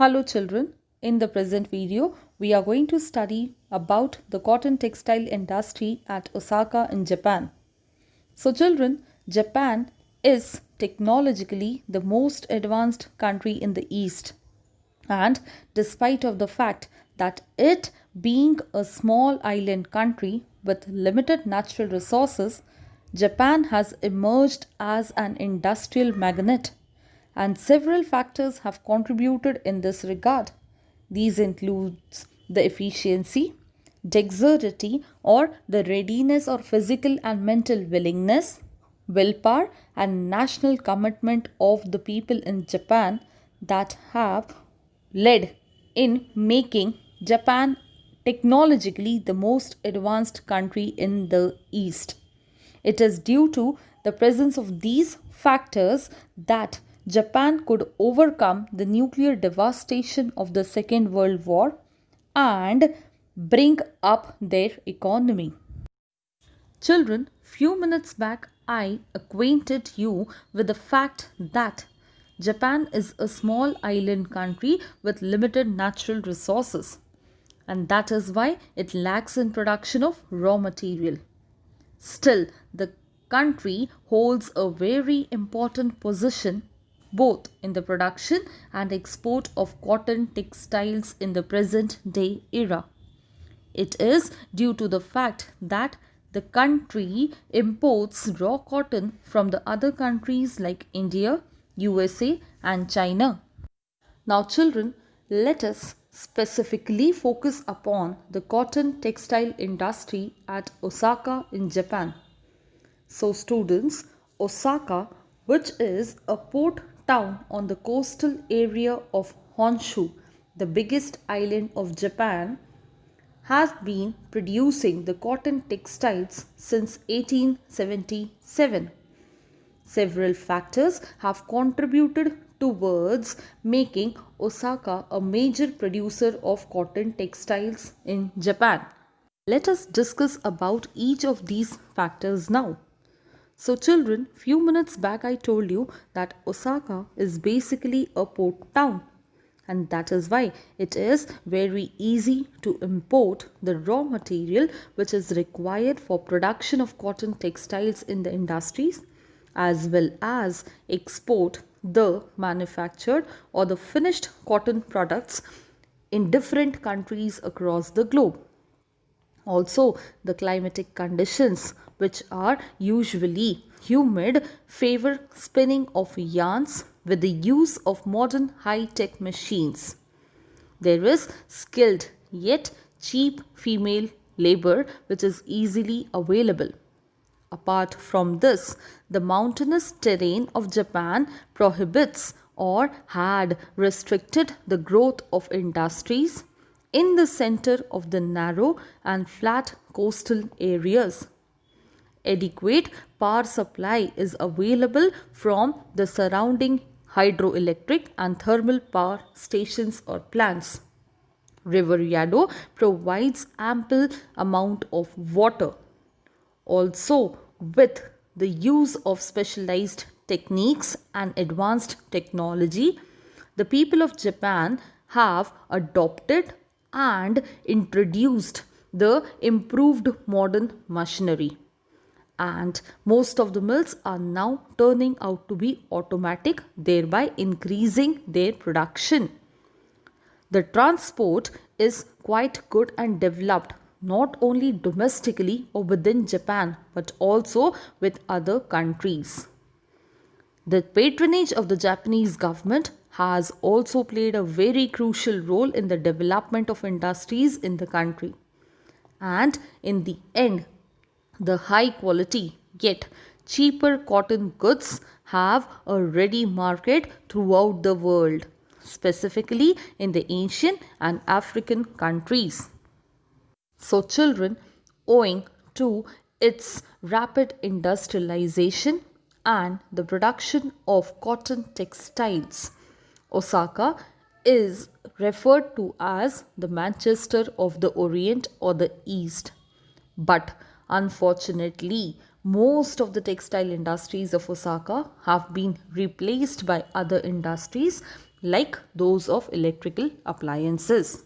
Hello children, in the present video we are going to study about the cotton textile industry at Osaka in Japan. So children, Japan is technologically the most advanced country in the East, and despite of the fact that it being a small island country with limited natural resources, Japan has emerged as an industrial magnet, and several factors have contributed in this regard. These includes the efficiency, dexterity or the readiness or physical and mental willingness, willpower and national commitment of the people in Japan that have led in making Japan technologically the most advanced country in the East. It is due to the presence of these factors that Japan could overcome the nuclear devastation of the Second World War and bring up their economy. Children, few minutes back I acquainted you with the fact that Japan is a small island country with limited natural resources, and that is why it lacks in production of raw material. Still, the country holds a very important position both in the production and export of cotton textiles in the present day era. It is due to the fact that the country imports raw cotton from the other countries like India, USA and China. Now children, let us specifically focus upon the cotton textile industry at Osaka in Japan. So students, Osaka, which is a port town on the coastal area of Honshu, the biggest island of Japan, has been producing the cotton textiles since 1877. Several factors have contributed towards making Osaka a major producer of cotton textiles in Japan. Let us discuss about each of these factors now. So children, few minutes back I told you that Osaka is basically a port town, and that is why it is very easy to import the raw material which is required for production of cotton textiles in the industries, as well as export the manufactured or the finished cotton products in different countries across the globe. Also, the climatic conditions, which are usually humid, favor spinning of yarns with the use of modern high-tech machines. There is skilled yet cheap female labor which is easily available. Apart from this, the mountainous terrain of Japan prohibits or had restricted the growth of industries in the center of the narrow and flat coastal areas. Adequate power supply is available from the surrounding hydroelectric and thermal power stations or plants. River Yado provides ample amount of water. Also, with the use of specialized techniques and advanced technology, the people of Japan have adopted and introduced the improved modern machinery. And most of the mills are now turning out to be automatic, thereby increasing their production. The transport is quite good and developed not only domestically or within Japan but also with other countries. The patronage of the Japanese government has also played a very crucial role in the development of industries in the country. And in the end, the high quality yet cheaper cotton goods have a ready market throughout the world, specifically in the Asian and African countries. So children, owing to its rapid industrialization and the production of cotton textiles, Osaka is referred to as the Manchester of the Orient or the East. But unfortunately, most of the textile industries of Osaka have been replaced by other industries like those of electrical appliances.